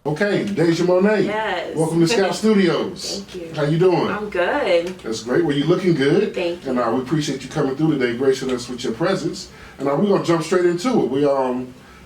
Okay, Deja Monet. Yes. Welcome to Scout Studios. Thank you. How you doing? I'm good. That's great. Well, you're looking good. Thank you. And we appreciate you coming through today, gracing us with your presence. And we're gonna jump straight into it. We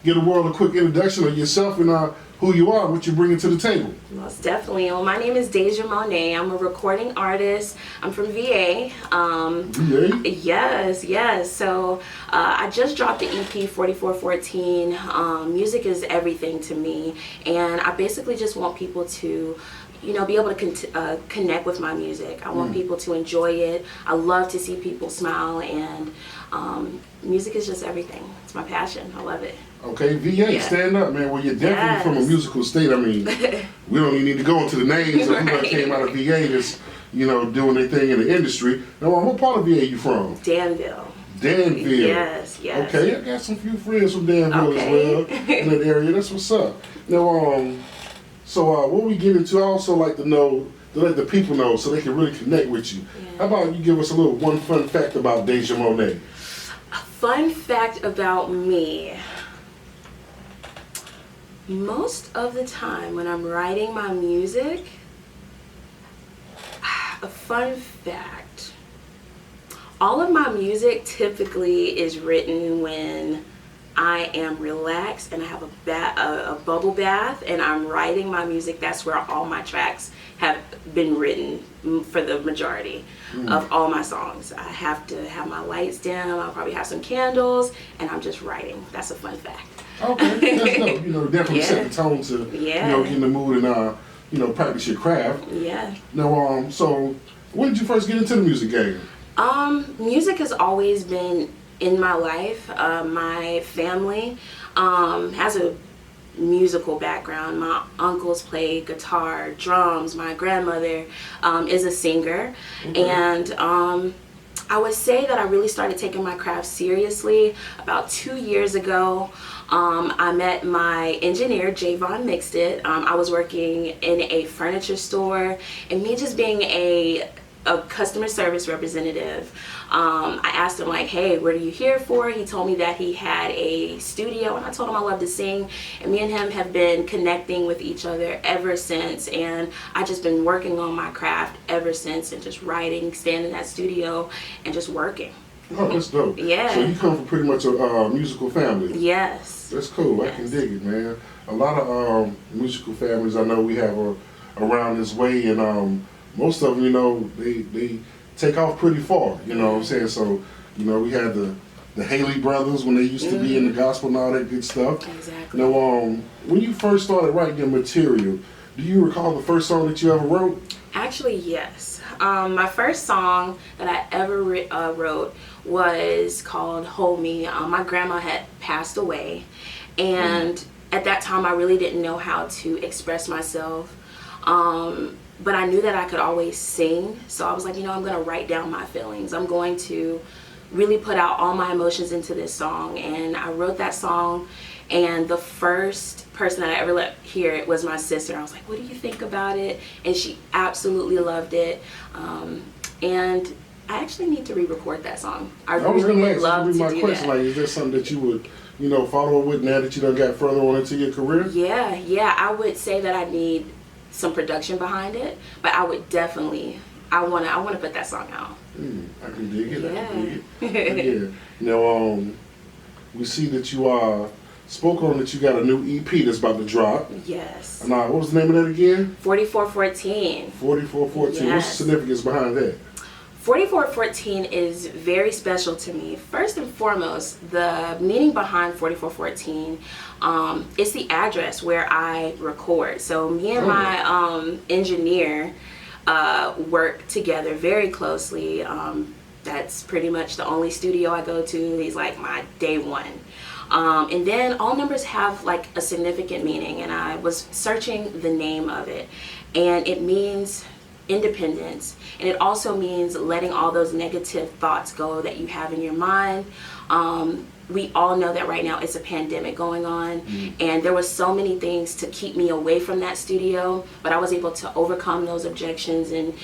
give the world a quick introduction of yourself and who you are, and what you're bringing to the table. Most definitely. Well, my name is Deja Monet. I'm a recording artist. I'm from VA. VA? Yes. So I just dropped the EP 4414. Music is everything to me, and I basically just want people to be able to connect with my music. I want people to enjoy it. I love to see people smile, and music is just everything. It's my passion. I love it. Okay, VA, stand up, man. Well, you're definitely from a musical state. I mean, we don't even need to go into the names of who that came out of VA that's, doing their thing in the industry. Now, what part of VA you from? Danville. Danville. Yes. Okay, I got some few friends from Danville as well in that area. That's what's up. Now, so what we get into, I also like to know, to let the people know so they can really connect with you. Yeah. How about you give us one fun fact about Deja Monet? A fun fact about me. Most of the time when I'm writing my music, a fun fact, all of my music typically is written when I am relaxed and I have a bubble bath and I'm writing my music. That's where all my tracks have been written for the majority of all my songs. I have to have my lights down, I'll probably have some candles, and I'm just writing. That's a fun fact. Okay, that's dope. Definitely set the tone to, get in the mood and, practice your craft. Yeah. Now, so when did you first get into the music game? Music has always been in my life. My family has a musical background. My uncles play guitar, drums. My grandmother is a singer. Okay. And I would say that I really started taking my craft seriously about 2 years ago. I met my engineer, Javon Mixed It. I was working in a furniture store, and me just being a customer service representative, I asked him like, hey, what are you here for? He told me that he had a studio, and I told him I love to sing, and me and him have been connecting with each other ever since, and I just been working on my craft ever since, and just writing, staying in that studio, and just working. Oh, that's dope. Yeah. So you come from pretty much a musical family. Yes. That's cool. Yes. I can dig it, man. A lot of musical families I know we have around this way, and most of them, they take off pretty far, what I'm saying? So, we had the Haley brothers when they used to be in the gospel and all that good stuff. Exactly. Now, when you first started writing your material, do you recall the first song that you ever wrote? Actually, yes. My first song that I ever wrote was called Hold Me. My grandma had passed away, and at that time I really didn't know how to express myself. But I knew that I could always sing, so I was like, I'm going to write down my feelings. I'm going to really put out all my emotions into this song, and I wrote that song, and the first person that I ever let hear it was my sister. I was like, what do you think about it? And she absolutely loved it, and I actually need to re-record that song. I really would love to do that. Like, is that something that you would, follow with now that you done got further on into your career? Yeah, I would say that I need some production behind it, but I would definitely, I want to put that song out. I can dig it. I can dig it. Yeah. Now, we see that you spoke on that you got a new EP that's about to drop. Yes. And what was the name of that again? 4414. 4414. Yes. What's the significance behind that? 4414 is very special to me. First and foremost, the meaning behind 4414 is the address where I record. So me and my engineer work together very closely. That's pretty much the only studio I go to. He's like my day one. And then all numbers have like a significant meaning, and I was searching the name of it, and it means independence, and it also means letting all those negative thoughts go that you have in your mind. We all know that right now it's a pandemic going on, and there was so many things to keep me away from that studio, but I was able to overcome those objections and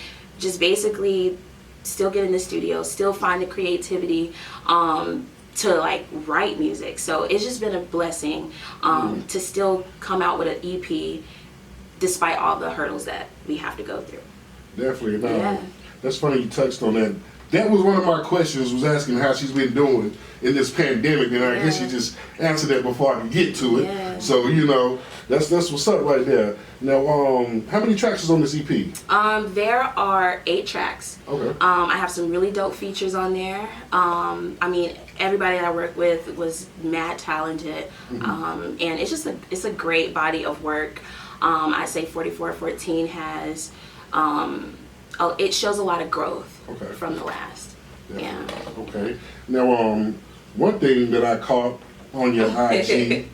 just basically still get in the studio, still find the creativity to like write music. So it's just been a blessing to still come out with an EP despite all the hurdles that we have to go through. Definitely. Now, Yeah. that's funny you touched on that. That was one of my questions, was asking how she's been doing in this pandemic, and I guess you just answered that before I could get to it. Yeah. So, that's what's up right there. Now, how many tracks is on this EP? There are 8 tracks. Okay. I have some really dope features on there. I mean, everybody that I work with was mad talented, and it's a great body of work. I say 4414 has, it shows a lot of growth from the last. Yeah. Okay. Now, one thing that I caught on your IG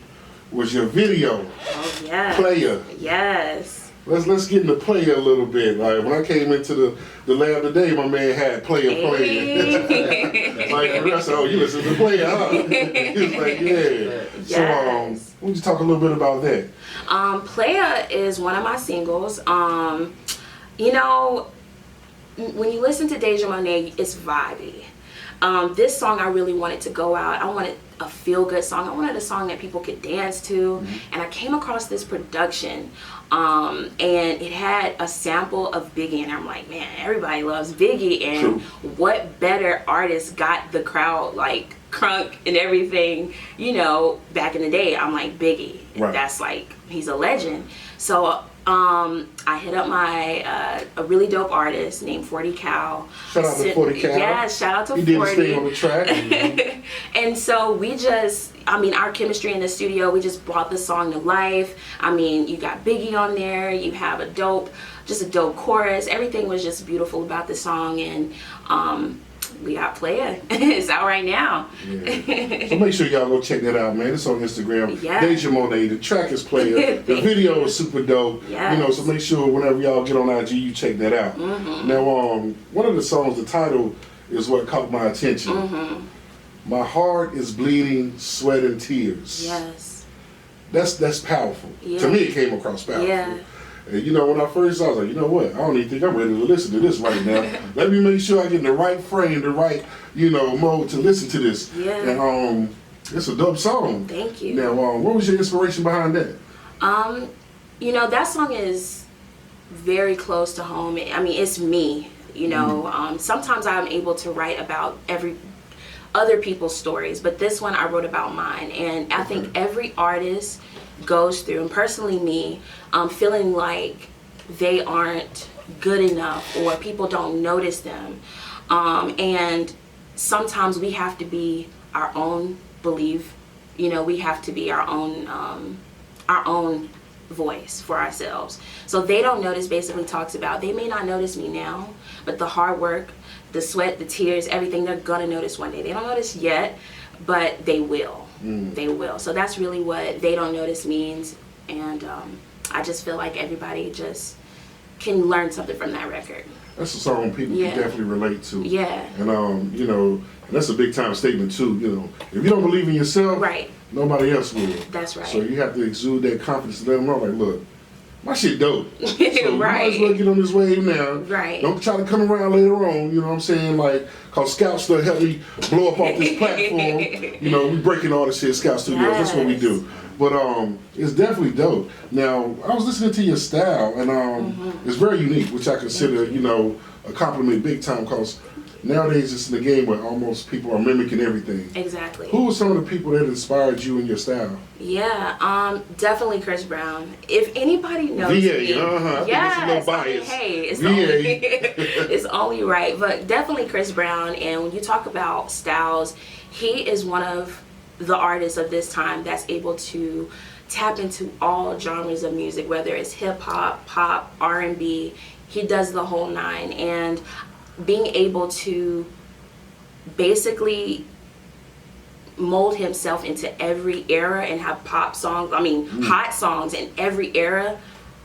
was your video. Oh yeah. Playa. Yes. Let's get into Playa a little bit. Like, when I came into the lab today, my man had Playa playing. Like, I said, oh, you listen to Playa, huh? He was like, yeah. Yes. So, why don't you talk a little bit about that? Playa is one of my singles. You know, when you listen to Deja Monet, it's vibey. This song, I really wanted to go out. I wanted a feel-good song. I wanted a song that people could dance to. And I came across this production, and it had a sample of Biggie, and I'm like, man, everybody loves Biggie, and what better artist got the crowd like crunk and everything, back in the day. I'm like, Biggie. Right. That's like, he's a legend. So I hit up a really dope artist named 40 Cal. Shout out to 40 Cal. Yeah, shout out to 40. He did his thing on the track. And so our chemistry in the studio, we just brought the song to life. I mean, you got Biggie on there, you have a dope chorus. Everything was just beautiful about the song, and we got Playa. It's out right now. Yeah. So make sure y'all go check that out, man. It's on Instagram. Yeah. Deja Monet. The track is Playa. The video is super dope. Yes. So make sure whenever y'all get on IG, you check that out. Now, one of the songs, the title is what caught my attention. My heart is bleeding, sweat and tears. Yes. That's powerful. Yeah. To me, it came across powerful. Yeah. And when I first saw it, I was like, you know what? I don't even think I'm ready to listen to this right now. Let me make sure I get in the right frame, the right, mode to listen to this. Yeah. And it's a dope song. Thank you. Now, what was your inspiration behind that? That song is very close to home. I mean, it's me. Sometimes I'm able to write about other people's stories, but this one I wrote about mine. And I think every artist goes through, and personally me, feeling like they aren't good enough or people don't notice them. And sometimes we have to be our own belief. We have to be our own voice for ourselves. So They Don't Notice basically talks about, they may not notice me now, but the hard work, the sweat, the tears, everything, they're gonna notice one day. They don't notice yet, but they will. They will. So that's really what They Don't Notice means. And I just feel like everybody just can learn something from that record. That's a song people can definitely relate to. Yeah. And that's a big time statement too. If you don't believe in yourself, nobody else will. That's right. So you have to exude that confidence and let them know, like, look, my shit dope. So you might as well get on this wave now. Right. Don't try to come around later on, you know what I'm saying? Like, cause Scouts to help me blow up off this platform. We breaking all this shit, Scout Studios. Yes. That's what we do. But it's definitely dope. Now, I was listening to your style, and it's very unique, which I consider, a compliment big time, cause nowadays it's in the game where almost people are mimicking everything. Exactly. Who were some of the people that inspired you in your style? Yeah, definitely Chris Brown. If anybody knows VA, me, I think it's a little biased. It's VA. it's only right, but definitely Chris Brown. And when you talk about styles, he is one of the artists of this time that's able to tap into all genres of music, whether it's hip hop, pop, R&B. He does the whole nine, and being able to basically mold himself into every era and have pop songs, hot songs in every era.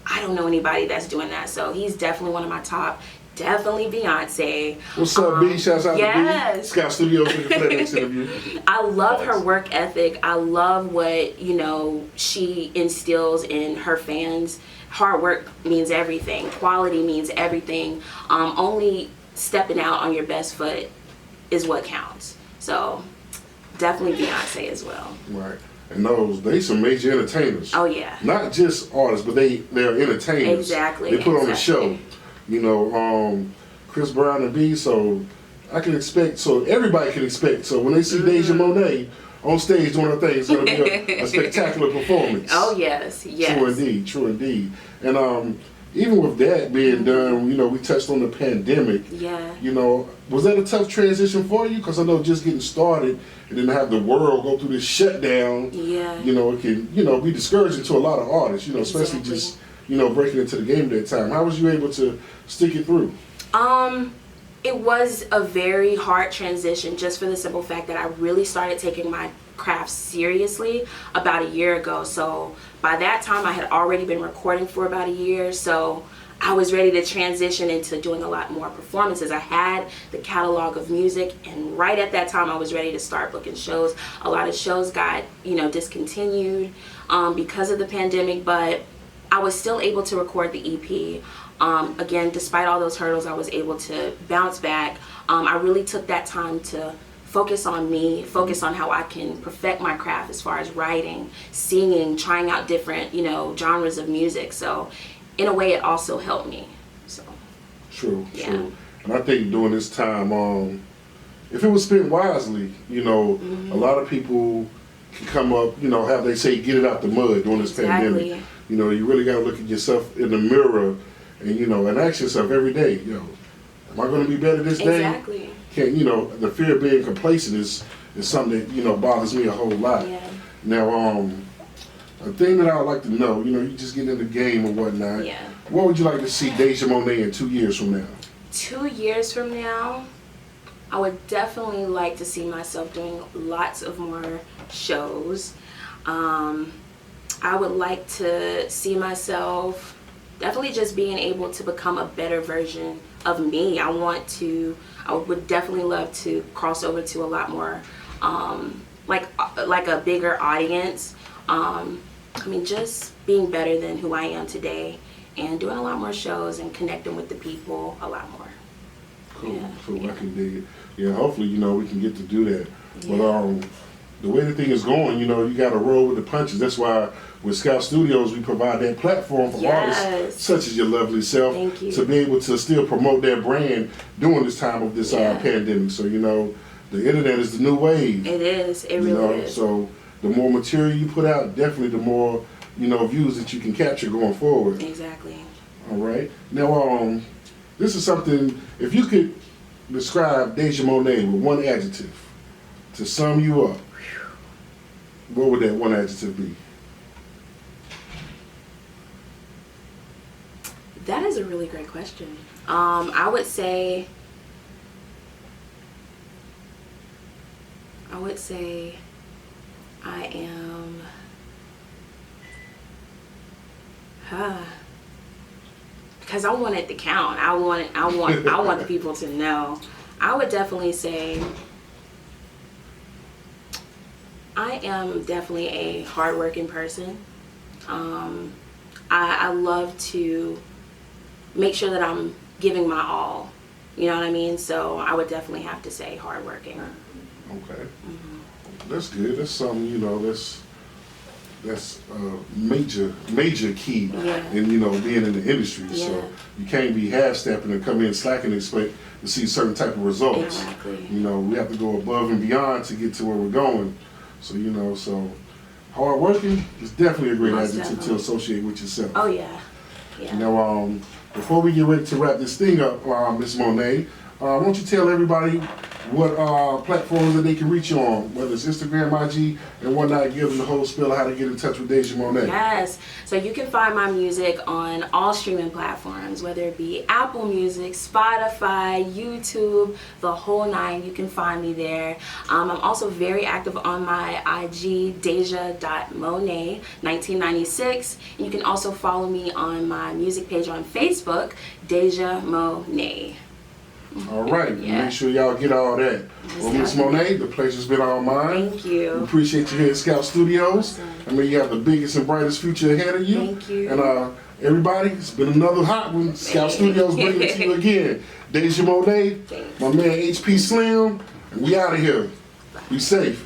I don't know anybody that's doing that. So he's definitely one of my top. Definitely Beyonce. What's up, B? Shouts out to B. Yes. Scout Studios looking for that next interview. I love her work ethic. I love what, she instills in her fans. Hard work means everything. Quality means everything. Only stepping out on your best foot is what counts. So definitely Beyonce as well. Right. and they some major entertainers. Oh yeah. Not just artists, but they're entertainers. Exactly. They put on a show. You know, Chris Brown and B. So I can expect. So everybody can expect. So when they see Deja Monet on stage doing her thing, it's gonna be a spectacular performance. Oh yes, yes. True indeed. True indeed. And even with that being done, you know, we touched on the pandemic. Yeah. You know, was that a tough transition for you? Because I know just getting started and then have the world go through this shutdown. Yeah. You know, it can, you know, be discouraging to a lot of artists. You know, especially just, you know, breaking into the game at that time. How was you able to stick it through? It was a very hard transition, just for the simple fact that I really started taking my craft seriously about a year ago. So by that time I had already been recording for about a year, so I was ready to transition into doing a lot more performances. I had the catalog of music, and right at that time I was ready to start booking shows. A lot of shows got, you know, discontinued because of the pandemic, but I was still able to record the EP. Again, despite all those hurdles, I was able to bounce back. I really took that time to focus on me, focus on how I can perfect my craft as far as writing, singing, trying out different, you know, genres of music. So in a way, it also helped me. So True, yeah. true. And I think during this time, if it was spent wisely, you know, a lot of people can come up, you know, how they say, get it out the mud during this pandemic. You know, you really got to look at yourself in the mirror and, you know, and ask yourself every day, you know, am I going to be better this day? Exactly. Can't, you know, the fear of being complacent is something that, you know, bothers me a whole lot. Yeah. Now, a thing that I would like to know, you know, you just get in the game and whatnot. Yeah. What would you like to see Deja Monet in 2 years from now? 2 years from now, I would definitely like to see myself doing lots of more shows. I would like to see myself definitely just being able to become a better version of me. I would definitely love to cross over to a lot more, like a bigger audience. I mean, just being better than who I am today and doing a lot more shows and connecting with the people a lot more. Cool, Yeah, cool, yeah. I can dig it. Yeah, hopefully, you know, we can get to do that. Yeah. But the way the thing is going, you know, you got to roll with the punches. That's why with Scout Studios, we provide that platform for artists such as your lovely self to be able to still promote their brand during this time of this pandemic. So, you know, the internet is the new wave. It is. It really is. So the more material you put out, definitely the more, you know, views that you can capture going forward. Exactly. All right. Now, this is something, if you could describe Deja Monet with one adjective to sum you up, what would that one adjective be? That is a really great question. I would say I am because I want it to count. I want people to know. I would definitely say I am definitely a hardworking person. I love to make sure that I'm giving my all. You know what I mean? So I would definitely have to say hardworking. Okay. That's good. That's something, you know, that's a major key in, you know, being in the industry. Yeah. So you can't be half-stepping and come in slacking and expect to see certain type of results. Exactly. You know, we have to go above and beyond to get to where we're going. So, you know, so hard working is definitely a great adjective to associate with yourself. Oh yeah. Yeah. Now, before we get ready to wrap this thing up, Ms. Monet, why don't you tell everybody what platforms that they can reach you on, whether it's Instagram, IG, and whatnot, give them the whole spiel of how to get in touch with Deja Monet. Yes. So you can find my music on all streaming platforms, whether it be Apple Music, Spotify, YouTube, the whole nine. You can find me there. I'm also very active on my IG, Deja.Monet 1996. And you can also follow me on my music page on Facebook, Deja Monet. All right, make sure y'all get all that. Well, Ms. Monet, the pleasure's been all mine. Thank you. We appreciate you here at Scout Studios. Awesome. I mean, you have the biggest and brightest future ahead of you. Thank you. And everybody, it's been another hot one. Scout Studios bringing it to you again. Deja Monet, my man HP Slim, and we out of here. Be safe.